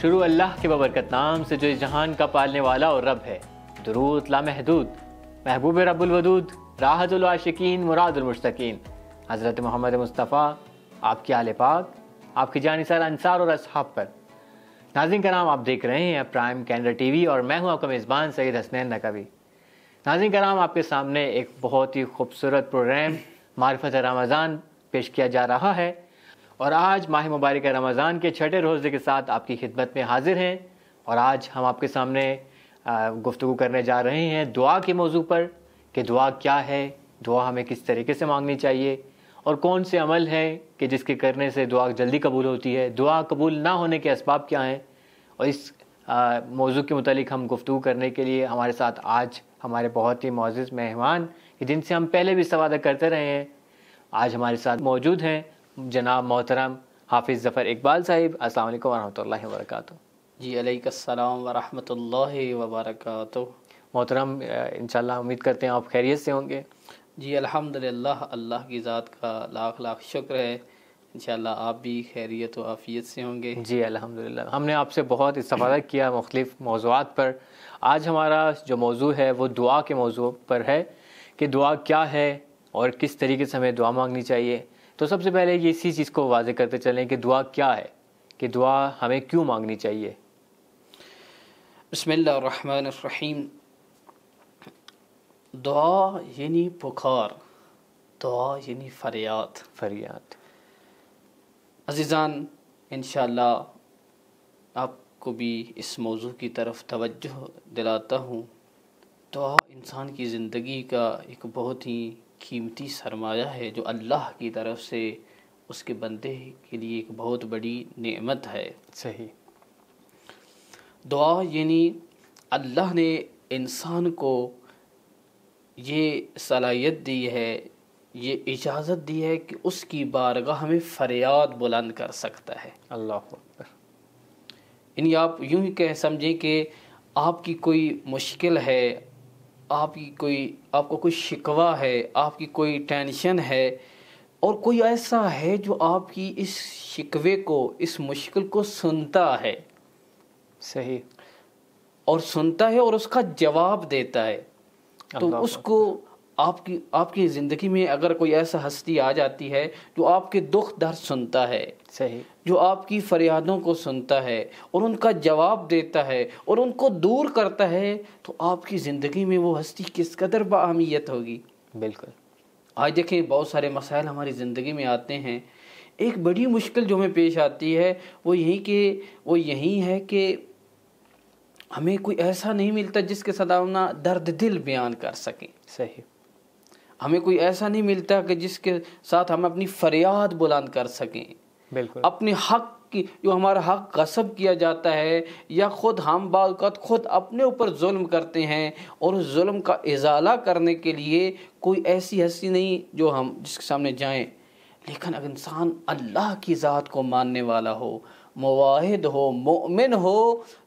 شروع اللہ کے بابرکت نام سے جو اس جہان کا پالنے والا اور رب ہے. درود لامحدود محبوب رب الودود راحت العاشقین مراد المشتاقین حضرت محمد مصطفیٰ، آپ کے آل پاک، آپ کے جانثار انصار اور اصحاب پر. ناظرین کرام، آپ دیکھ رہے ہیں پرائم کینیڈا ٹی وی اور میں ہوں آپ کا میزبان سید حسنین نقوی. ناظرین کرام، آپ کے سامنے ایک بہت ہی خوبصورت پروگرام معرفت رمضان پیش کیا جا رہا ہے، اور آج ماہ مبارک رمضان کے چھٹے روزے کے ساتھ آپ کی خدمت میں حاضر ہیں. اور آج ہم آپ کے سامنے گفتگو کرنے جا رہے ہیں دعا کے موضوع پر کہ دعا کیا ہے، دعا ہمیں کس طریقے سے مانگنی چاہیے، اور کون سے عمل ہیں کہ جس کے کرنے سے دعا جلدی قبول ہوتی ہے، دعا قبول نہ ہونے کے اسباب کیا ہیں. اور اس موضوع کے متعلق ہم گفتگو کرنے کے لیے ہمارے ساتھ آج ہمارے بہت ہی معزز مہمان جن سے ہم پہلے بھی استفادہ کرتے رہے ہیں، آج ہمارے ساتھ موجود ہیں جناب محترم حافظ ظفر اقبال صاحب. السلام علیکم ورحمۃ اللہ وبرکاتہ. جی علیکم السلام ورحمۃ اللہ وبرکاتہ. محترم، انشاءاللہ امید کرتے ہیں آپ خیریت سے ہوں گے. جی الحمدللہ، اللہ کی ذات کا لاکھ لاکھ شکر ہے. انشاءاللہ آپ بھی خیریت و عافیت سے ہوں گے. جی الحمدللہ، ہم نے آپ سے بہت استفادہ کیا مختلف موضوعات پر. آج ہمارا جو موضوع ہے وہ دعا کے موضوع پر ہے کہ دعا کیا ہے اور کس طریقے سے ہمیں دعا مانگنی چاہیے. تو سب سے پہلے یہ اسی چیز کو واضح کرتے چلیں کہ دعا کیا ہے، کہ دعا ہمیں کیوں مانگنی چاہیے. بسم اللہ الرحمن الرحیم. دعا یعنی پکار، دعا یعنی فریاد. عزیزان، انشاءاللہ آپ کو بھی اس موضوع کی طرف توجہ دلاتا ہوں. دعا انسان کی زندگی کا ایک بہت ہی قیمتی سرمایہ ہے جو اللہ کی طرف سے اس کے بندے کے لیے ایک بہت بڑی نعمت ہے. صحیح. دعا یعنی اللہ نے انسان کو یہ صلاحیت دی ہے، یہ اجازت دی ہے کہ اس کی بارگاہ میں فریاد بلند کر سکتا ہے. اللہ اکبر. یعنی آپ یوں ہی سمجھیں کہ آپ کی کوئی مشکل ہے، آپ کو کوئی شکوہ ہے، آپ کی کوئی ٹینشن ہے، اور کوئی ایسا ہے جو آپ کی اس شکوے کو، اس مشکل کو سنتا ہے. صحیح. اور سنتا ہے اور اس کا جواب دیتا ہے. تو اس کو آپ کی زندگی میں اگر کوئی ایسا ہستی آ جاتی ہے جو آپ کے دکھ درد سنتا ہے، صحیح، جو آپ کی فریادوں کو سنتا ہے اور ان کا جواب دیتا ہے اور ان کو دور کرتا ہے، تو آپ کی زندگی میں وہ ہستی کس قدر باہمیت ہوگی. بالکل. آج دیکھیں بہت سارے مسائل ہماری زندگی میں آتے ہیں. ایک بڑی مشکل جو ہمیں پیش آتی ہے وہ یہی ہے کہ ہمیں کوئی ایسا نہیں ملتا جس کے ساتھ ہم درد دل بیان کر سکیں. صحیح. ہمیں کوئی ایسا نہیں ملتا کہ جس کے ساتھ ہم اپنی فریاد بلند کر سکیں. بالکل. اپنے حق کی، جو ہمارا حق غصب کیا جاتا ہے، یا ہم بعض اوقات خود اپنے اوپر ظلم کرتے ہیں، اور اس ظلم کا ازالہ کرنے کے لیے کوئی ایسی ہستی نہیں جس کے سامنے جائیں. لیکن اگر انسان اللہ کی ذات کو ماننے والا ہو، موحد ہو، مومن ہو،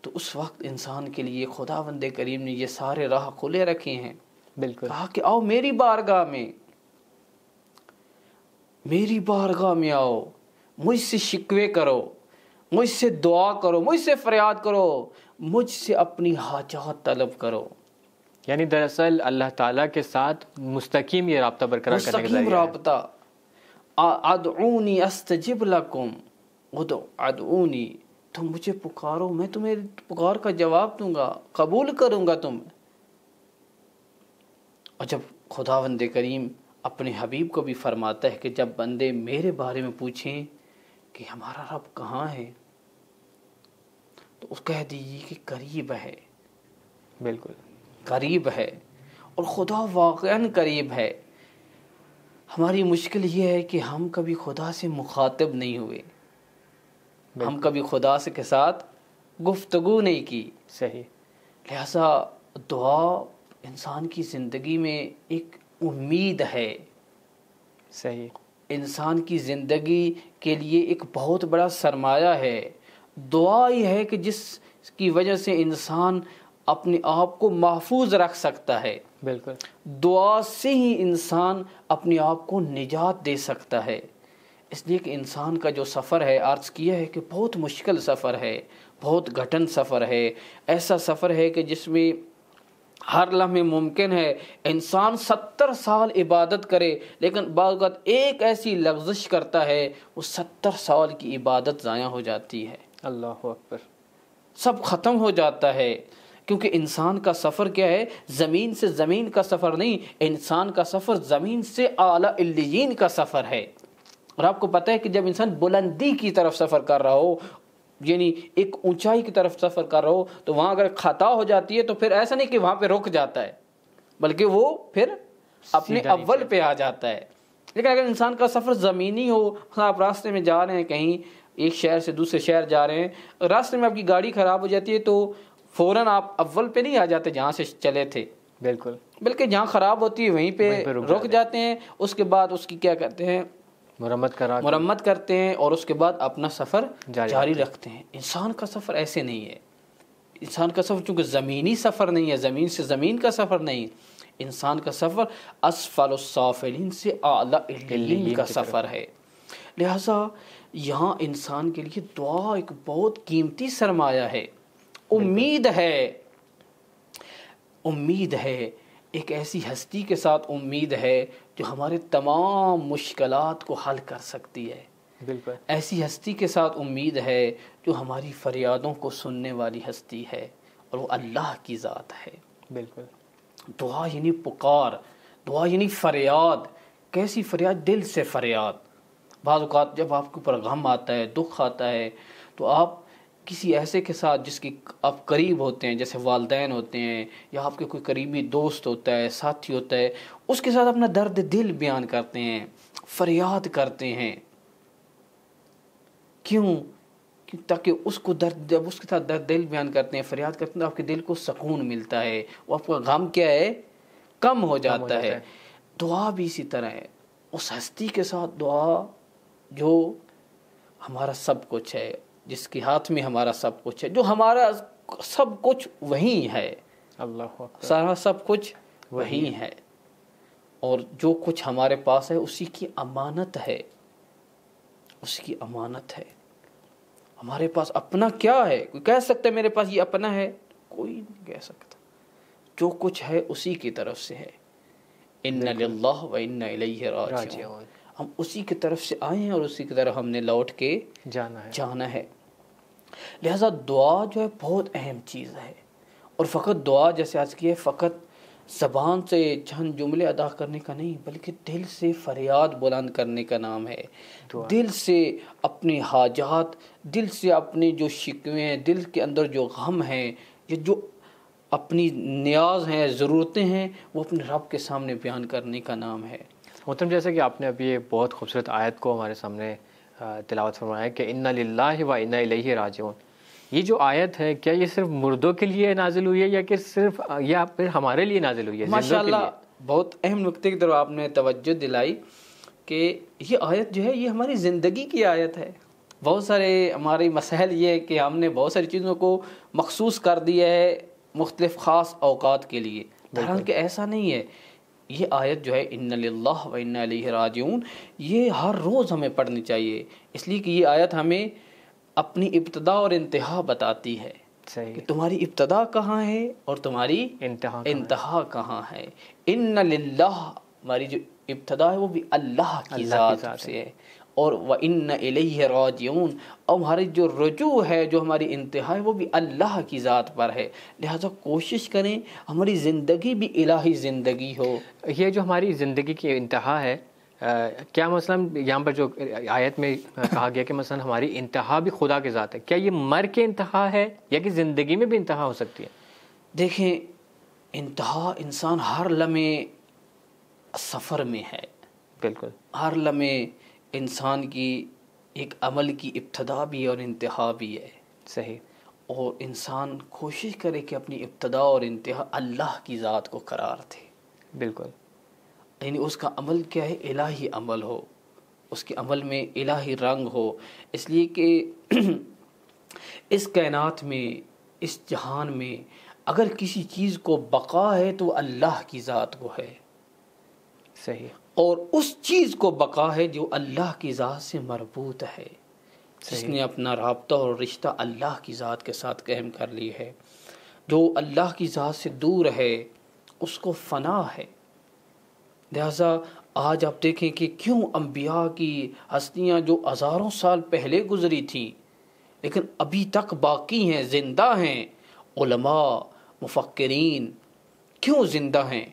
تو اس وقت انسان کے لیے خداوند کریم نے یہ سارے راہ کھلے رکھے ہیں. بالکل. کہا کہ آؤ میری بارگاہ میں آؤ، مجھ سے شکوے کرو، مجھ سے دعا کرو، مجھ سے فریاد کرو، مجھ سے اپنی حاجات طلب کرو. یعنی دراصل اللہ تعالیٰ کے ساتھ مستقیم یہ رابطہ برقرار کرنے کا ذریعہ ہے. رابطہ. ادعونی استجب لکم، ادعونی، تم مجھے پکارو، میں تمہیں پکار کا جواب دوں گا، قبول کروں گا تم. اور جب خداوند کریم اپنے حبیب کو بھی فرماتا ہے کہ جب بندے میرے بارے میں پوچھیں کہ ہمارا رب کہاں ہے، تو اس کہہ دیجیے کہ قریب ہے. بالکل قریب ہے، اور خدا واقعاً قریب ہے. ہماری مشکل یہ ہے کہ ہم کبھی خدا سے مخاطب نہیں ہوئے. ہم کبھی خدا کے ساتھ گفتگو نہیں کی. صحیح. لہذا دعا انسان کی زندگی میں ایک امید ہے. صحیح. انسان کی زندگی کے لیے ایک بہت بڑا سرمایہ ہے. دعا ہی ہے کہ جس کی وجہ سے انسان اپنے آپ کو محفوظ رکھ سکتا ہے. بالکل. دعا سے ہی انسان اپنے آپ کو نجات دے سکتا ہے. اس لیے کہ انسان کا جو سفر ہے، عرض کیا ہے کہ بہت مشکل سفر ہے، بہت گھٹن سفر ہے، ایسا سفر ہے کہ جس میں ہر لمحے ممکن ہے انسان 70 سال عبادت کرے، لیکن بعض اوقات ایک ایسی لغزش کرتا ہے وہ 70 سال کی عبادت ضائع ہو جاتی ہے، اللہ اکبر، سب ختم ہو جاتا ہے۔ کیونکہ انسان کا سفر کیا ہے؟ زمین سے زمین کا سفر نہیں، انسان کا سفر زمین سے اعلیٰ علیین کا سفر ہے۔ اور آپ کو پتہ ہے کہ جب انسان بلندی کی طرف سفر کر رہا ہو، یعنی ایک اونچائی کی طرف سفر کر رہا ہو، تو وہاں اگر خطا ہو جاتی ہے تو پھر ایسا نہیں کہ وہاں پہ رک جاتا ہے، بلکہ وہ پھر اپنے اول پہ آ جاتا ہے۔ لیکن اگر انسان کا سفر زمینی ہو، آپ راستے میں جا رہے ہیں، کہیں ایک شہر سے دوسرے شہر جا رہے ہیں، راستے میں آپ کی گاڑی خراب ہو جاتی ہے تو فوراً آپ اول پہ نہیں آ جاتے جہاں سے چلے تھے، بالکل، بلکہ جہاں خراب ہوتی ہے وہیں پہ رک جاتے ہیں، اس کے بعد اس کی کیا کرتے ہیں؟ مرمت کرتے ہیں، اور اس کے بعد اپنا سفر جاری رکھتے ہیں۔ انسان کا سفر ایسے نہیں ہے۔ انسان کا سفر چونکہ زمینی سفر نہیں ہے، زمین سے زمین کا سفر نہیں، انسان کا سفر اسفل السافلین سے اعلیٰ علیین کا سفر ہے۔ لہذا یہاں انسان کے لیے دعا ایک بہت قیمتی سرمایہ ہے۔ امید ہے ایک ایسی ہستی کے ساتھ امید ہے جو ہمارے تمام مشکلات کو حل کر سکتی ہے۔ بالکل، ایسی ہستی کے ساتھ امید ہے جو ہماری فریادوں کو سننے والی ہستی ہے، اور وہ اللہ کی ذات ہے۔ بالکل، دعا یعنی پکار، دعا یعنی فریاد۔ کیسی فریاد؟ دل سے فریاد۔ بعض اوقات جب آپ کے اوپر غم آتا ہے، دکھ آتا ہے، تو آپ کسی ایسے کے ساتھ جس کی آپ قریب ہوتے ہیں، جیسے والدین ہوتے ہیں، یا آپ کے کوئی قریبی دوست ہوتا ہے، ساتھی ہوتا ہے، اس کے ساتھ اپنا درد دل بیان کرتے ہیں، فریاد کرتے ہیں۔ کیوں؟ تاکہ اس کو درد، جب اس کے ساتھ درد دل بیان کرتے ہیں، فریاد کرتے ہیں، تو آپ کے دل کو سکون ملتا ہے، وہ آپ کا غم کیا ہے؟ کم ہو جاتا ہے۔ دعا بھی اسی طرح ہے، اس ہستی کے ساتھ دعا جو ہمارا سب کچھ ہے، جس کے ہاتھ میں ہمارا سب کچھ ہے، جو ہمارا سب کچھ وہی ہے، اللہ سارا سب کچھ وہی ہے، اور جو کچھ ہمارے پاس ہے اسی کی امانت ہے، اسی کی امانت ہے۔ ہمارے پاس اپنا کیا ہے؟ کوئی کہہ سکتا ہے میرے پاس یہ اپنا ہے؟ کوئی نہیں کہہ سکتا۔ جو کچھ ہے اسی کی طرف سے ہے۔ ان للہ و انا الیہ راجعون، ہم اسی کی طرف سے آئے ہیں اور اسی کی طرف ہم نے لوٹ کے جانا ہے۔ لہذا دعا جو ہے بہت اہم چیز ہے، اور فقط دعا جیسے آج کی ہے، فقط زبان سے چند جملے ادا کرنے کا نہیں، بلکہ دل سے فریاد بلند کرنے کا نام ہے۔ دل سے اپنی حاجات، دل سے اپنے جو شکوے ہیں، دل کے اندر جو غم ہیں، یہ جو اپنی نیاز ہیں، ضرورتیں ہیں، وہ اپنے رب کے سامنے بیان کرنے کا نام ہے۔ محترم، جیسے کہ آپ نے ابھی یہ بہت خوبصورت آیت کو ہمارے سامنے تلاوت فرمایا کہ انا للہ و انا الیہ راجعون، یہ جو آیت ہے کیا یہ صرف مردوں کے لیے نازل ہوئی ہے یا کہ صرف یا پھر ہمارے لیے نازل ہوئی ہے؟ ماشاءاللہ بہت اہم نقطے کی طرف آپ نے توجہ دلائی کہ یہ آیت جو ہے یہ ہماری زندگی کی آیت ہے۔ بہت سارے ہماری مسائل یہ ہے کہ ہم نے بہت ساری چیزوں کو مخصوص کر دیا ہے مختلف خاص اوقات کے لیے، حالانکہ ایسا نہیں ہے۔ یہ آیت جو ہے ان للہ و انا الیہ راجعون، یہ ہر روز ہمیں پڑھنی چاہیے، اس لیے کہ یہ آیت ہمیں اپنی ابتدا اور انتہا بتاتی ہے کہ تمہاری ابتدا کہاں ہے اور تمہاری انتہا کہاں ہے۔ ان للہ، ہماری جو ابتدا ہے وہ بھی اللہ کی ذات سے ہے، اور وَإِنَّ إِلَيْهِ رَاجِعُونَ، اور ہماری جو رجوع ہے، جو ہماری انتہا ہے، وہ بھی اللہ کی ذات پر ہے۔ لہذا کوشش کریں ہماری زندگی بھی الہی زندگی ہو۔ یہ جو ہماری زندگی کی انتہا ہے، کیا مثلا یہاں پر جو آیت میں کہا گیا کہ مثلا ہماری انتہا بھی خدا کے ذات ہے، کیا یہ مر کے انتہا ہے یا کہ زندگی میں بھی انتہا ہو سکتی ہے؟ دیکھیں، انتہا انسان ہر لمحے سفر میں ہے۔ بالکل، ہر لمحے انسان کی ایک عمل کی ابتدا بھی ہے اور انتہا بھی ہے۔ صحیح، اور انسان کوشش کرے کہ اپنی ابتدا اور انتہا اللہ کی ذات کو قرار دے۔ بالکل، یعنی اس کا عمل کیا ہے؟ الہی عمل ہو، اس کے عمل میں الہی رنگ ہو، اس لیے کہ اس کائنات میں، اس جہان میں اگر کسی چیز کو بقا ہے تو اللہ کی ذات کو ہے۔ صحیح، اور اس چیز کو بقا ہے جو اللہ کی ذات سے مربوط ہے، جس نے اپنا رابطہ اور رشتہ اللہ کی ذات کے ساتھ قائم کر لی ہے۔ جو اللہ کی ذات سے دور ہے اس کو فنا ہے۔ لہذا آج آپ دیکھیں کہ کیوں انبیاء کی ہستیاں جو ہزاروں سال پہلے گزری تھیں لیکن ابھی تک باقی ہیں، زندہ ہیں، علماء، مفکرین کیوں زندہ ہیں؟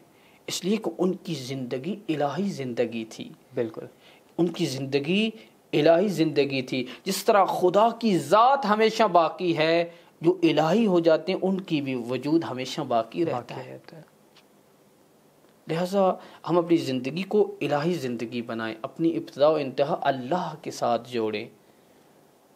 اس لیے کہ ان کی زندگی الہی زندگی تھی۔ بالکل، ان کی زندگی الہی زندگی تھی۔ جس طرح خدا کی ذات ہمیشہ باقی ہے، جو الہی ہو جاتے ہیں ان کی بھی وجود ہمیشہ باقی رہتا ہے۔ لہذا ہم اپنی زندگی کو الہی زندگی بنائیں، اپنی ابتدا و انتہا اللہ کے ساتھ جوڑیں،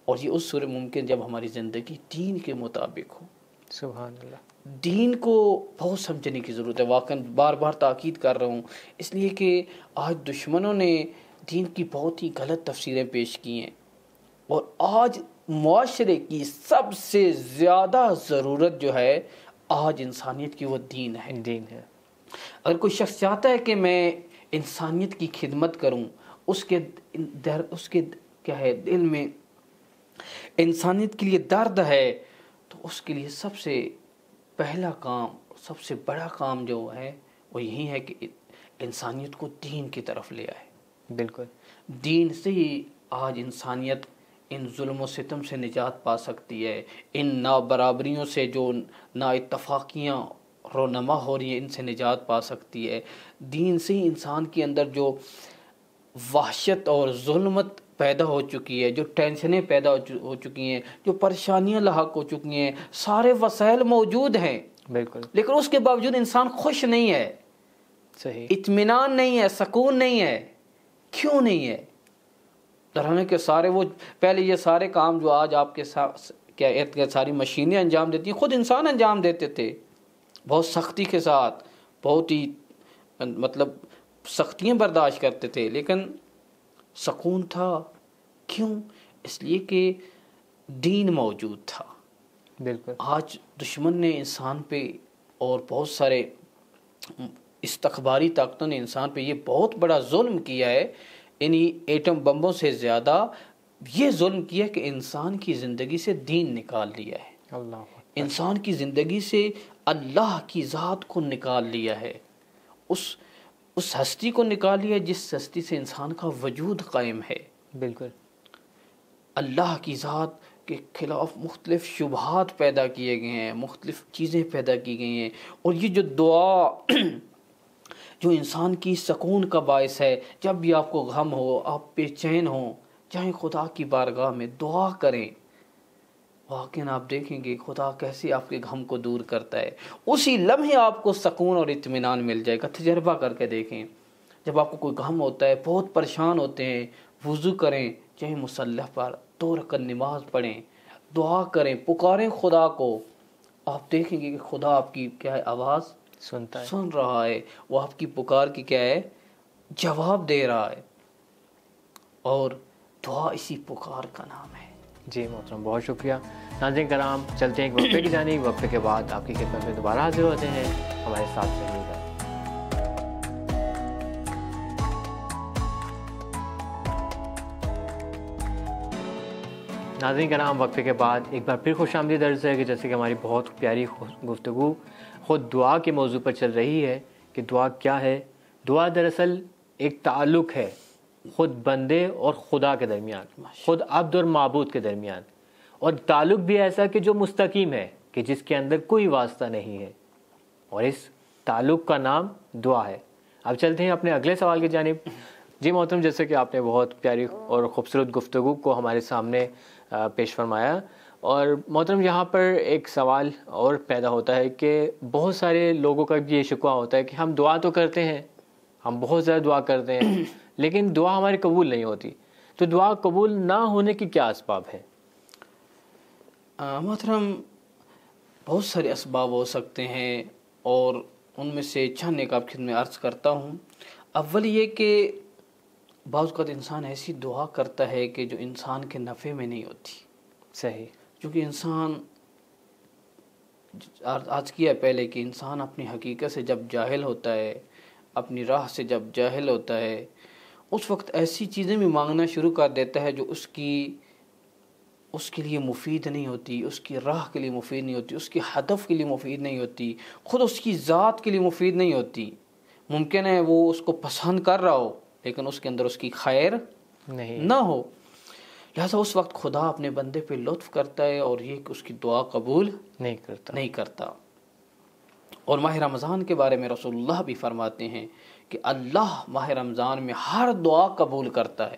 اور یہ اس صورت ممکن جب ہماری زندگی دین کے مطابق ہو۔ سبحان اللہ۔ دین کو بہت سمجھنے کی ضرورت ہے، واقعا بار بار تاکید کر رہا ہوں، اس لیے کہ آج دشمنوں نے دین کی بہت ہی غلط تفسیریں پیش کی ہیں، اور آج معاشرے کی سب سے زیادہ ضرورت جو ہے آج انسانیت کی وہ دین ہے۔ دین ہے۔ اگر کوئی شخص چاہتا ہے کہ میں انسانیت کی خدمت کروں، اس کے کیا ہے دل میں انسانیت کے لیے درد ہے، تو اس کے لیے سب سے پہلا کام، سب سے بڑا کام جو ہے وہ یہی ہے کہ انسانیت کو دین کی طرف لے آئے۔ بالکل، دین سے ہی آج انسانیت ان ظلم و ستم سے نجات پا سکتی ہے، ان نابرابریوں سے جو نا اتفاقیاں رونما ہو رہی ہیں ان سے نجات پا سکتی ہے۔ دین سے ہی انسان کے اندر جو وحشت اور ظلمت پیدا ہو چکی ہے، جو ٹینشنیں پیدا ہو چکی ہیں، جو پریشانیاں لاحق ہو چکی ہیں، سارے وسائل موجود ہیں، بالکل، لیکن اس کے باوجود انسان خوش نہیں ہے، صحیح، اطمینان نہیں ہے، سکون نہیں ہے۔ کیوں نہیں ہے؟ درحالانکہ کہ سارے وہ پہلے یہ سارے کام جو آج آپ کے ساتھ کیا ارد گرد ساری مشینیں انجام دیتی ہیں، خود انسان انجام دیتے تھے بہت سختی کے ساتھ، بہت ہی مطلب سختیاں برداشت کرتے تھے، لیکن سکون تھا۔ کیوں؟ اس لیے کہ دین موجود تھا۔ بالکل، آج دشمن نے انسان پہ اور بہت سارے استخباری طاقتوں نے انسان پہ یہ بہت بڑا ظلم کیا ہے، انہی ایٹم بمبوں سے زیادہ یہ ظلم کیا کہ انسان کی زندگی سے دین نکال لیا ہے، اللہ، انسان کی زندگی سے اللہ کی ذات کو نکال لیا ہے، اس ہستی کو نکال لیا جس ہستی سے انسان کا وجود قائم ہے۔ بالکل، اللہ کی ذات کے خلاف مختلف شبہات پیدا کیے گئے ہیں، مختلف چیزیں پیدا کی گئی ہیں، اور یہ جو دعا جو انسان کی سکون کا باعث ہے، جب بھی آپ کو غم ہو، آپ بے چین ہوں، چاہے خدا کی بارگاہ میں دعا کریں، واقعاً آپ دیکھیں گے خدا کیسے آپ کے غم کو دور کرتا ہے، اسی لمحے آپ کو سکون اور اطمینان مل جائے گا۔ تجربہ کر کے دیکھیں، جب آپ کو کوئی غم ہوتا ہے، بہت پریشان ہوتے ہیں، وضو کریں، چاہے مصلی پر 2 رکعت نماز پڑھیں، دعا کریں، پکاریں خدا کو، آپ دیکھیں گے کہ خدا آپ کی کیا ہے آواز سنتا ہے، سن رہا ہے، وہ آپ کی پکار کی کیا ہے جواب دے رہا ہے، اور دعا اسی پکار کا نام ہے۔ جی محترم، بہت شکریہ۔ ناظرین کرام، چلتے ہیں ایک وقفے کی جانب، وقفے کے بعد آپ کی خدمت میں دوبارہ حاضر ہوتے ہیں، ہمارے ساتھ رہیے گا۔ ناظرین کرام، وقفے کے بعد ایک بار پھر خوش آمدید عرض ہے کہ جیسے کہ ہماری بہت پیاری گفتگو خود دعا کے موضوع پر چل رہی ہے کہ دعا کیا ہے۔ دعا دراصل ایک تعلق ہے خود بندے اور خدا کے درمیان، خود عبد اور معبود کے درمیان، اور تعلق بھی ایسا کہ جو مستقیم ہے، کہ جس کے اندر کوئی واسطہ نہیں ہے، اور اس تعلق کا نام دعا ہے۔ اب چلتے ہیں اپنے اگلے سوال کی جانب۔ جی محترم، جیسے کہ آپ نے بہت پیاری اور خوبصورت گفتگو کو ہمارے سامنے پیش فرمایا، اور محترم یہاں پر ایک سوال اور پیدا ہوتا ہے کہ بہت سارے لوگوں کا یہ شکوہ ہوتا ہے کہ ہم دعا تو کرتے ہیں، ہم بہت زیادہ دعا کرتے ہیں، لیکن دعا ہماری قبول نہیں ہوتی، تو دعا قبول نہ ہونے کے کیا اسباب ہیں؟ محترم، بہت سارے اسباب ہو سکتے ہیں، اور ان میں سے چند ایک آپ خدمت میں عرض کرتا ہوں۔ اول یہ کہ بعض اوقات انسان ایسی دعا کرتا ہے کہ جو انسان کے نفع میں نہیں ہوتی۔ صحیح، کیونکہ انسان آج کیا پہلے کہ انسان اپنی حقیقت سے جب جاہل ہوتا ہے، اپنی راہ سے جب جاہل ہوتا ہے اس وقت ایسی چیزیں بھی مانگنا شروع کر دیتا ہے جو اس کے لیے مفید نہیں ہوتی، اس کی راہ کے لیے مفید نہیں ہوتی، اس کی ہدف کے لیے مفید نہیں ہوتی، خود اس کی ذات کے لیے مفید نہیں ہوتی۔ ممکن ہے وہ اس کو پسند کر رہا ہو لیکن اس کے اندر اس کی خیر نہیں نہ ہو، لہٰذا اس وقت خدا اپنے بندے پہ لطف کرتا ہے اور یہ کہ اس کی دعا قبول نہیں کرتا۔ اور ماہ رمضان کے بارے میں رسول اللہ بھی فرماتے ہیں کہ اللہ ماہ رمضان میں ہر دعا قبول کرتا ہے۔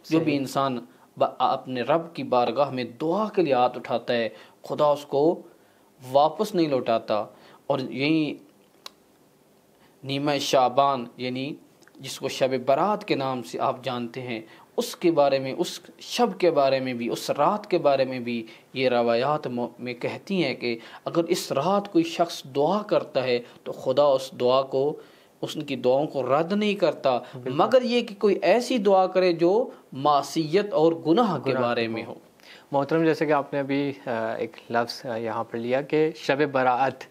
جو بھی انسان اپنے رب کی بارگاہ میں دعا کے لیے ہاتھ اٹھاتا ہے خدا اس کو واپس نہیں لوٹاتا۔ اور یہی نیمہ شعبان یعنی جس کو شب برات کے نام سے آپ جانتے ہیں، اس کے بارے میں، اس شب کے بارے میں بھی، اس رات کے بارے میں بھی یہ روایات میں کہتی ہیں کہ اگر اس رات کوئی شخص دعا کرتا ہے تو خدا اس دعا کو، اس کی دعاؤں کو رد نہیں کرتا، مگر یہ کہ کوئی ایسی دعا کرے جو معصیت اور گناہ کے بارے میں ہو۔ محترم، جیسے کہ آپ نے ابھی ایک لفظ یہاں پر لیا کہ شب برات،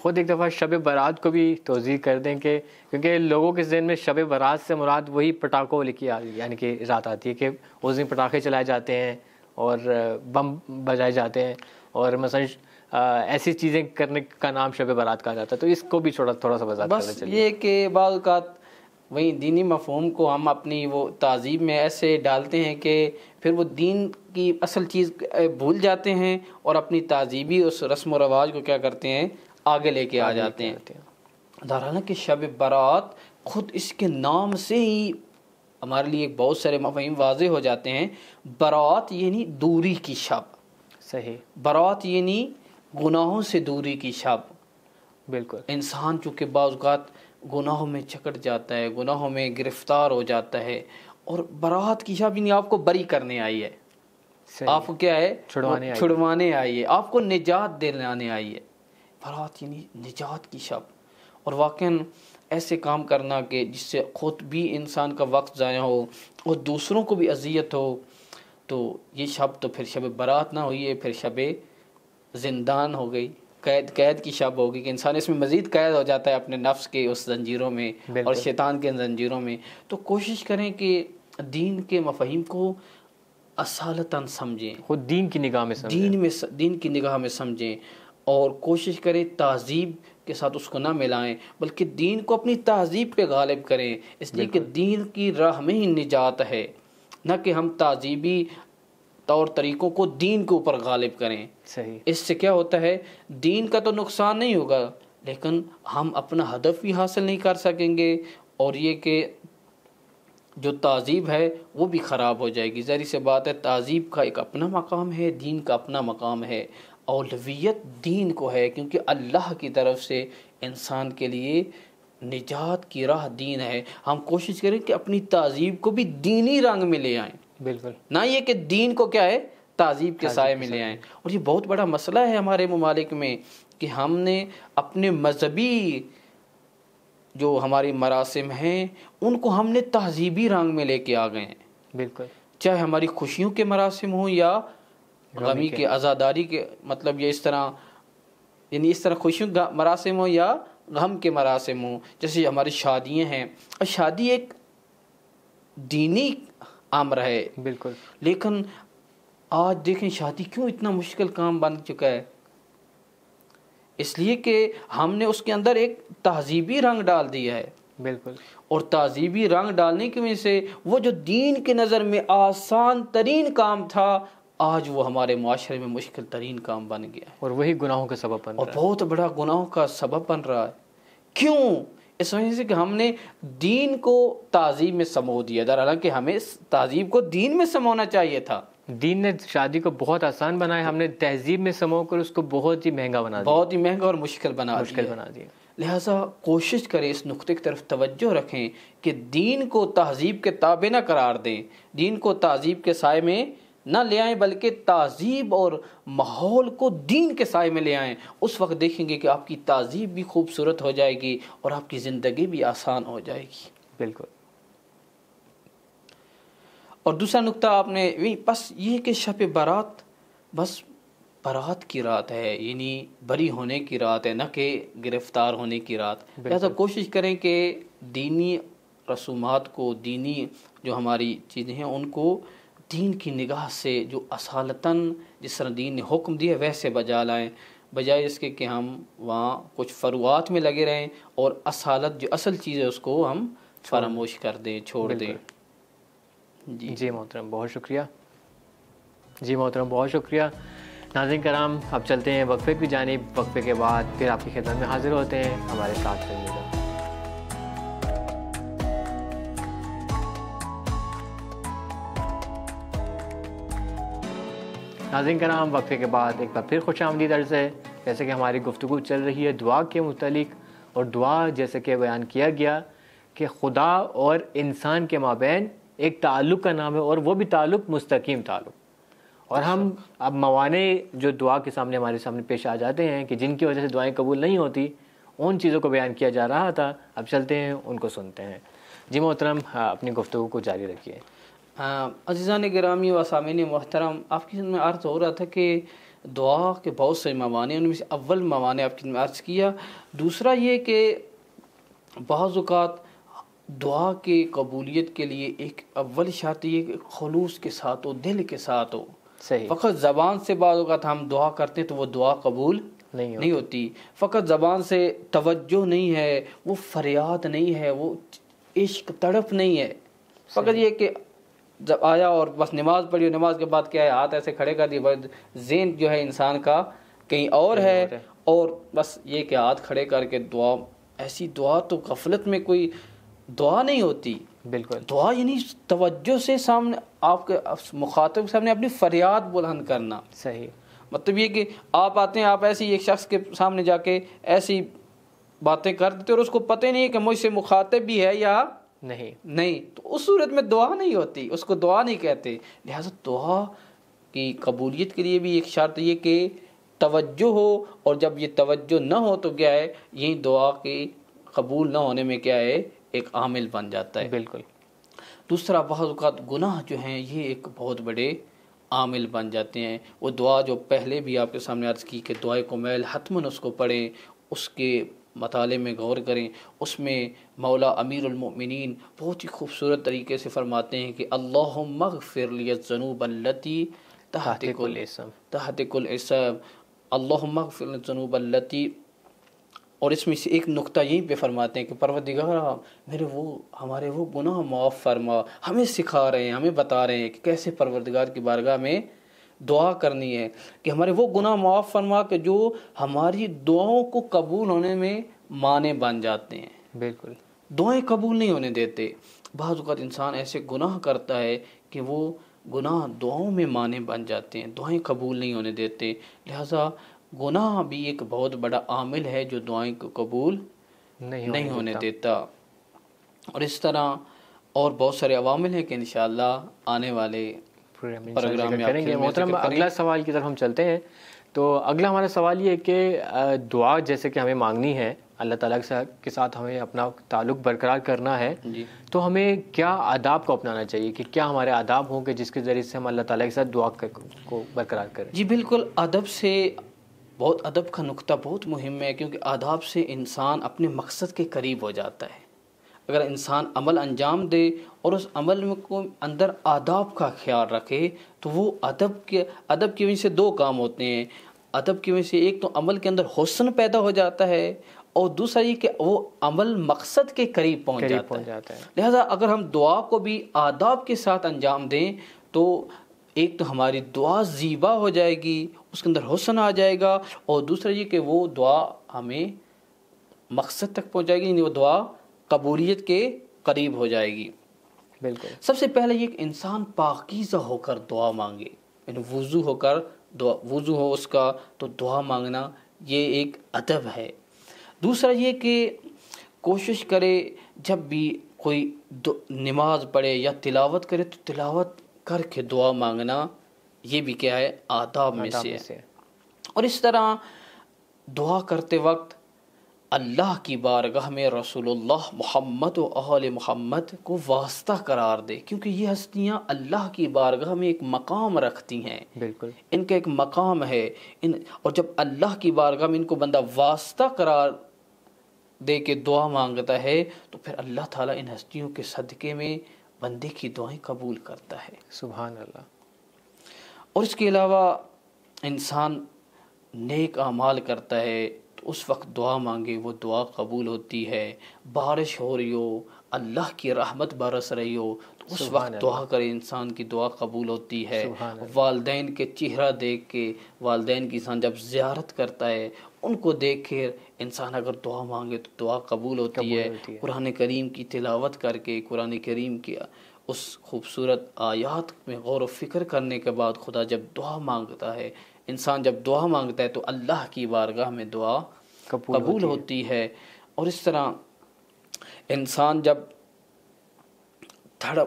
خود ایک دفعہ شب برات کو بھی توضیح کر دیں کہ کیونکہ لوگوں کے ذہن میں شب برات سے مراد وہی پٹاخوں والی کی یعنی کہ رات آتی ہے کہ اس دن پٹاخے چلائے جاتے ہیں اور بم بجائے جاتے ہیں اور مثلا ایسی چیزیں کرنے کا نام شب برات کہا جاتا ہے، تو اس کو بھی تھوڑا سا وضاحت کرنا چاہیے۔ یہ کہ بعض اوقات وہی دینی مفہوم کو ہم اپنی وہ تہذیب میں ایسے ڈالتے ہیں کہ پھر وہ دین کی اصل چیز بھول جاتے ہیں اور اپنی تہذیبی اس رسم و رواج کو کیا کرتے ہیں، آگے لے کے آ جاتے ہیں۔ دراصل کہ شب برات خود اس کے نام سے ہی ہمارے لیے بہت سارے مفاہیم واضح ہو جاتے ہیں۔ برات یعنی دوری کی شب، صحیح، برات یعنی گناہوں سے دوری کی شب۔ بالکل، انسان چونکہ بعض اوقات گناہوں میں چکٹ جاتا ہے، گناہوں میں گرفتار ہو جاتا ہے، اور برات کی شب یعنی آپ کو بری کرنے آئی ہے، آپ کو کیا ہے، چھڑوانے آئی ہے، آپ کو نجات دلانے آئی ہے۔ برات یعنی نجات کی شب، اور واقعاً ایسے کام کرنا کہ جس سے خود بھی انسان کا وقت ضائع ہو اور دوسروں کو بھی اذیت ہو، تو یہ شب تو پھر شب برات نہ ہوئی ہے، پھر شب زندان ہو گئی، قید کی شب ہوگی کہ انسان اس میں مزید قید ہو جاتا ہے اپنے نفس کے اس زنجیروں میں اور شیطان کے زنجیروں میں۔ تو کوشش کریں کہ دین کے مفاہیم کو اصالتاً سمجھیں، خود دین کی نگاہ میں سمجھیں، دین کی نگاہ میں سمجھیں، اور کوشش کریں تہذیب کے ساتھ اس کو نہ ملائیں بلکہ دین کو اپنی تہذیب پہ غالب کریں، اس لیے کہ دین کی راہ میں ہی نجات ہے، نہ کہ ہم تہذیبی طور طریقوں کو دین کے اوپر غالب کریں۔ صحیح، اس سے کیا ہوتا ہے، دین کا تو نقصان نہیں ہوگا لیکن ہم اپنا ہدف بھی حاصل نہیں کر سکیں گے، اور یہ کہ جو تہذیب ہے وہ بھی خراب ہو جائے گی۔ ظاہر سی بات ہے، تہذیب کا ایک اپنا مقام ہے، دین کا اپنا مقام ہے، اولویت دین کو ہے کیونکہ اللہ کی طرف سے انسان کے لیے نجات کی راہ دین ہے۔ ہم کوشش کریں کہ اپنی تہذیب کو بھی دینی رنگ میں لے آئیں، بالکل، نہ یہ کہ دین کو کیا ہے، تہذیب کے سائے میں لے آئیں۔ اور یہ بہت بڑا مسئلہ ہے ہمارے ممالک میں کہ ہم نے اپنے مذہبی جو ہماری مراسم ہیں ان کو ہم نے تہذیبی رنگ میں لے کے آ گئے ہیں، بالکل، چاہے ہماری خوشیوں کے مراسم ہوں یا غمی کے، عزاداری کے، مطلب یہ اس طرح، یعنی اس طرح خوشیوں کا مراسم ہوں یا غم کے مراسم ہوں۔ جیسے ہماری شادیاں ہیں، اور شادی ایک دینی امر ہے، بالکل، لیکن آج دیکھیں شادی کیوں اتنا مشکل کام بن چکا ہے، اس لیے کہ ہم نے اس کے اندر ایک تہذیبی رنگ ڈال دیا ہے، بالکل، اور تہذیبی رنگ ڈالنے کی وجہ سے وہ جو دین کے نظر میں آسان ترین کام تھا آج وہ ہمارے معاشرے میں مشکل ترین کام بن گیا ہے، اور وہی گناہوں کا سبب بن رہا ہے، اور بہت بڑا گناہوں کا سبب بن رہا ہے۔ کیوں؟ اس وجہ سے کہ ہم نے دین کو تہذیب میں سمو دیا، حالانکہ ہمیں تہذیب کو دین میں سمونا چاہیے تھا۔ دین نے شادی کو بہت آسان بنایا، ہم نے تہذیب میں سمو کر اس کو بہت ہی مہنگا بنا دیا، بہت ہی مہنگا اور مشکل بنا دیا۔ لہٰذا کوشش کریں، اس نقطے کی طرف توجہ رکھیں کہ دین کو تہذیب کے تابع نہ قرار دیں، دین کو تہذیب کے سائے میں نہ لے آئیں بلکہ تہذیب اور ماحول کو دین کے سائے میں لے آئیں۔ اس وقت دیکھیں گے کہ آپ کی تہذیب بھی خوبصورت ہو جائے گی اور آپ کی زندگی بھی آسان ہو جائے گی۔ بالکل۔ اور دوسرا نقطہ آپ نے بس یہ کہ شب برات بس برات کی رات ہے، یعنی بری ہونے کی رات ہے، نہ کہ گرفتار ہونے کی رات. لہٰذا کوشش کریں کہ دینی رسومات کو، دینی جو ہماری چیزیں ہیں ان کو دین کی نگاہ سے جو اصالتاً جس طرح دین نے حکم دیا ویسے بجا لائیں، بجائے اس کے کہ ہم وہاں کچھ فروعات میں لگے رہیں اور اصالت جو اصل چیز ہے اس کو ہم فراموش کر دیں، چھوڑ دیں. جی محترم بہت شکریہ. جی محترم بہت شکریہ. ناظرین کرام اب چلتے ہیں وقفے کی جانب. وقفے کے بعد پھر آپ کی خدمت میں حاضر ہوتے ہیں. ہمارے ساتھ رہیے گا. ناظرین کرام وقفے کے بعد ایک بار پھر خوش آمدید عرض ہے. جیسے کہ ہماری گفتگو چل رہی ہے دعا کے متعلق، اور دعا جیسے کہ بیان کیا گیا کہ خدا اور انسان کے مابین ایک تعلق کا نام ہے، اور وہ بھی تعلق مستقیم تعلق. اور ہم اب موانع جو دعا کے سامنے ہمارے سامنے پیش آ جاتے ہیں کہ جن کی وجہ سے دعائیں قبول نہیں ہوتی، ان چیزوں کو بیان کیا جا رہا تھا. اب چلتے ہیں ان کو سنتے ہیں. جی محترم اپنی گفتگو کو جاری رکھیے. عزیزان گرامی و سامعین محترم، آپ کی میں عرض ہو رہا تھا کہ دعا کے بہت سے موانع، ان میں سے اول موانع آپ کی میں عرض کیا. دوسرا یہ کہ بعض اوقات دعا کی قبولیت کے لیے ایک اول شرط یہ کہ خلوص کے ساتھ ہو، دل کے ساتھ ہو. صحیح. فقط زبان سے بعض اوقات ہم دعا کرتے ہیں تو وہ دعا قبول نہیں ہوتی. فقط زبان سے توجہ نہیں ہے، وہ فریاد نہیں ہے، وہ عشق تڑپ نہیں ہے. فقط یہ کہ جب آیا اور بس نماز پڑھی، نماز کے بعد کیا ہے ہاتھ ایسے کھڑے کر دیے، ذہن جو ہے انسان کا کہیں اور ہے، اور بس یہ کہ ہاتھ کھڑے کر کے دعا. ایسی دعا تو غفلت میں کوئی دعا نہیں ہوتی. بالکل. دعا یعنی توجہ سے سامنے آپ کے مخاطب سامنے اپنی فریاد بلند کرنا. صحیح. مطلب یہ کہ آپ آتے ہیں، آپ ایسی ایک شخص کے سامنے جا کے ایسی باتیں کر دیتے اور اس کو پتہ نہیں ہے کہ مجھ سے مخاطب بھی ہے یا نہیں، تو اس صورت میں دعا نہیں ہوتی، اس کو دعا نہیں کہتے. لہٰذا دعا کی قبولیت کے لیے بھی ایک شرط یہ کہ توجہ ہو، اور جب یہ توجہ نہ ہو تو کیا ہے، یہ دعا کی قبول نہ ہونے میں کیا ہے، ایک عامل بن جاتا ہے. بالکل. دوسرا بعض اوقات گناہ جو ہیں یہ ایک بہت بڑے عامل بن جاتے ہیں. وہ دعا جو پہلے بھی آپ کے سامنے عرض کی کہ دعائے کمیل حتماً اس کو پڑھیں، اس کے مطالعے میں غور کریں. اس میں مولا امیر المؤمنین بہت ہی خوبصورت طریقے سے فرماتے ہیں کہ اللہم اغفر لی الذنوب التی تحت کل اسم، اللہم اغفر لی الذنوب التی. اور اس میں سے ایک نقطہ یہیں پہ فرماتے ہیں کہ پروردگار ہمارے وہ گناہ معاف فرما. ہمیں سکھا رہے ہیں، ہمیں بتا رہے ہیں کہ کیسے پروردگار کی بارگاہ میں دعا کرنی ہے، کہ ہمارے وہ گناہ معاف فرما کہ جو ہماری دعاؤں کو قبول ہونے میں مانع بن جاتے ہیں. بالکل. دعائیں قبول نہیں ہونے دیتے. بعض اوقات انسان ایسے گناہ کرتا ہے کہ وہ گناہ دعاؤں میں مانع بن جاتے ہیں، دعائیں قبول نہیں ہونے دیتے. لہٰذا گناہ بھی ایک بہت بڑا عامل ہے جو دعائیں کو قبول نہیں ہونے دیتا. اور اس طرح اور بہت سارے عوامل ہیں کہ انشاءاللہ آنے والے پروگرام میں کریں گے. محترم اگلا سوال کی طرف ہم چلتے ہیں. تو اگلا ہمارا سوال یہ ہے کہ دعا جیسے کہ ہمیں مانگنی ہے، اللہ تعالیٰ کے ساتھ ہمیں اپنا تعلق برقرار کرنا ہے، تو ہمیں کیا آداب کو اپنانا چاہیے، کہ کیا ہمارے آداب ہوں کہ جس کے ذریعے سے ہم اللہ تعالیٰ کے ساتھ دعا کو برقرار کریں؟ جی بالکل. ادب سے بہت ادب کا نقطہ بہت مہم ہے، کیونکہ آداب سے انسان اپنے مقصد کے قریب ہو جاتا ہے. اگر انسان عمل انجام دے اور اس عمل میں کو اندر آداب کا خیال رکھے تو وہ ادب کی وجہ سے دو کام ہوتے ہیں. ادب کی وجہ سے ایک تو عمل کے اندر حسن پیدا ہو جاتا ہے، اور دوسرا یہ کہ وہ عمل مقصد کے قریب پہنچ جاتا ہے. لہذا اگر ہم دعا کو بھی آداب کے ساتھ انجام دیں تو ایک تو ہماری دعا زیبا ہو جائے گی، اس کے اندر حسن آ جائے گا، اور دوسرا یہ کہ وہ دعا ہمیں مقصد تک پہنچائے گی، یعنی وہ دعا قبولیت کے قریب ہو جائے گی. بالکل. سب سے پہلے یہ کہ انسان پاکیزہ ہو کر دعا مانگے، یعنی وضو ہو اس کا تو دعا مانگنا یہ ایک ادب ہے. دوسرا یہ کہ کوشش کرے جب بھی کوئی نماز پڑھے یا تلاوت کرے تو تلاوت کر کے دعا مانگنا یہ بھی کیا ہے، آداب میں سے ہے. اور اس طرح دعا کرتے وقت اللہ کی بارگاہ میں رسول اللہ محمد و اہل محمد کو واسطہ قرار دے، کیونکہ یہ ہستیاں اللہ کی بارگاہ میں ایک مقام رکھتی ہیں، بالکل ان کا ایک مقام ہے اور جب اللہ کی بارگاہ میں ان کو بندہ واسطہ قرار دے کے دعا مانگتا ہے تو پھر اللہ تعالیٰ ان ہستیوں کے صدقے میں بندے کی دعائیں قبول کرتا ہے۔ سبحان اللہ۔ اور اس کے علاوہ انسان نیک اعمال کرتا ہے تو اس وقت دعا مانگے، وہ دعا قبول ہوتی ہے۔ بارش ہو رہی ہو، اللہ کی رحمت برس رہی ہو تو اس وقت دعا کرے، انسان کی دعا قبول ہوتی ہے۔ والدین کے چہرہ دیکھ کے، والدین کی انسان جب زیارت کرتا ہے، ان کو دیکھ کے انسان اگر دعا مانگے تو دعا قبول ہوتی ہے۔ قرآن کریم کی تلاوت کر کے، قرآن کریم کی اس خوبصورت آیات میں غور و فکر کرنے کے بعد خدا جب دعا مانگتا ہے، انسان جب دعا مانگتا ہے تو اللہ کی بارگاہ میں دعا قبول ہوتی ہے۔ اور اس طرح انسان جب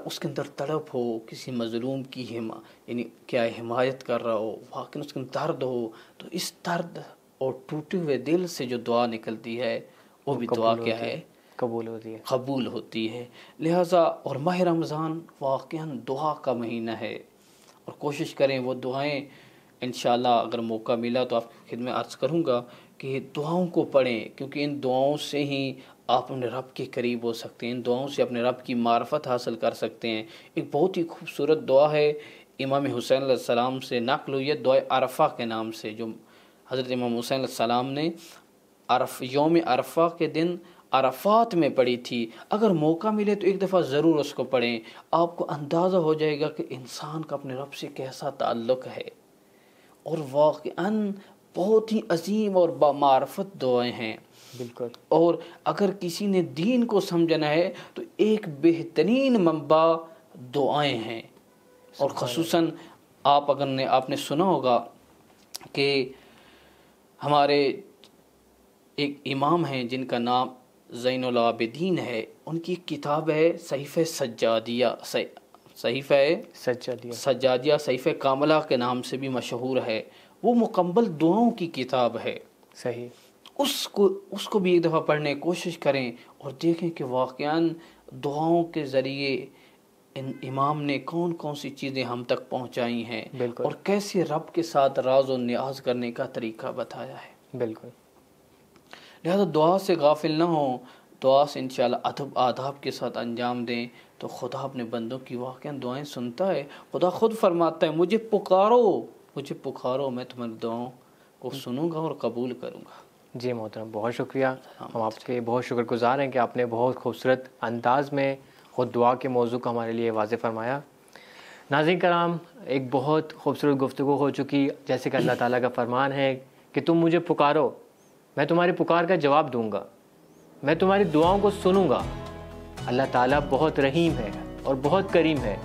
اس کے اندر تڑپ ہو، کسی مظلوم کی یعنی کیا حمایت کر رہا ہو، واقعی اس کے اندر درد ہو، تو اس درد اور ٹوٹے ہوئے دل سے جو دعا نکلتی ہے وہ بھی دعا کیا ہے؟ قبول ہوتی ہے۔ لہٰذا اور ماہ رمضان واقعاً دعا کا مہینہ ہے، اور کوشش کریں وہ دعائیں انشاءاللہ اگر موقع ملا تو آپ کی خدمت عرض کروں گا کہ دعاؤں کو پڑھیں، کیونکہ ان دعاؤں سے ہی آپ اپنے رب کے قریب ہو سکتے ہیں، ان دعاؤں سے اپنے رب کی معرفت حاصل کر سکتے ہیں۔ ایک بہت ہی خوبصورت دعا ہے، امام حسین علیہ السلام سے نقل ہوئی ہے، دعائے عرفہ کے نام سے، جو حضرت امام حسین علیہ السلام نے یوم عرفہ کے دن عرفات میں پڑھی تھی۔ اگر موقع ملے تو ایک دفعہ ضرور اس کو پڑھیں، آپ کو اندازہ ہو جائے گا کہ انسان کا اپنے رب سے کیسا تعلق ہے، اور واقعاً بہت ہی عظیم اور بامعرفت دعائیں ہیں۔ بالکل۔ اور اگر کسی نے دین کو سمجھنا ہے تو ایک بہترین منبع دعائیں ہیں، اور خصوصاً آپ نے سنا ہوگا کہ ہمارے ایک امام ہیں جن کا نام زین العابدین ہے، ان کی ایک کتاب ہے صحیفہ سجادیہ، صحیفہ کاملہ کے نام سے بھی مشہور ہے، وہ مکمل دعاؤں کی کتاب ہے۔ صحیح۔ اس کو بھی ایک دفعہ پڑھنے کی کوشش کریں اور دیکھیں کہ واقعاً دعاؤں کے ذریعے ان امام نے کون کون سی چیزیں ہم تک پہنچائی ہیں، اور کیسے رب کے ساتھ راز و نیاز کرنے کا طریقہ بتایا ہے۔ بالکل۔ لہذا دعا سے غافل نہ ہوں، دعا سے انشاءاللہ ادب آداب کے ساتھ انجام دیں تو خدا اپنے بندوں کی واقعاً دعائیں سنتا ہے۔ خدا خود فرماتا ہے مجھے پکارو میں تمہاری دعاؤں کو سنوں گا اور قبول کروں گا۔ جی محترم، بہت شکریہ، ہم آپ کے بہت شکر گزار ہیں کہ آپ نے بہت خوبصورت انداز میں خود دعا کے موضوع کو ہمارے لیے واضح فرمایا۔ ناظرین کرام، ایک بہت خوبصورت گفتگو ہو چکی، جیسے کہ اللہ تعالیٰ کا فرمان ہے کہ تم مجھے پکارو، میں تمہاری پکار کا جواب دوں گا، میں تمہاری دعاؤں کو سنوں گا۔ اللہ تعالیٰ بہت رحیم ہے اور بہت کریم ہے،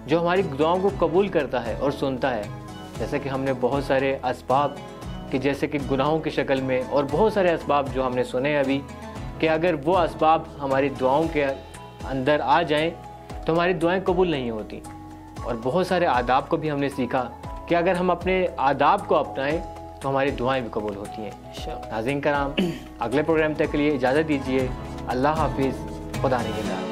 جو ہماری دعاؤں کو قبول کرتا ہے اور سنتا ہے۔ جیسے کہ ہم نے بہت سارے اسباب کہ جیسے کہ گناہوں کی شکل میں، اور بہت سارے اسباب جو ہم نے سنے ابھی، کہ اگر وہ اسباب ہماری دعاؤں کے اندر آ جائیں تو ہماری دعائیں قبول نہیں ہوتی۔ اور بہت سارے آداب کو بھی ہم نے سیکھا کہ اگر ہم اپنے آداب کو اپنائیں تو ہماری دعائیں بھی قبول ہوتی ہیں۔ ناظرین کرام، اگلے پروگرام تک کے لیے اجازت دیجیے۔ اللہ حافظ، خدا نگہدار۔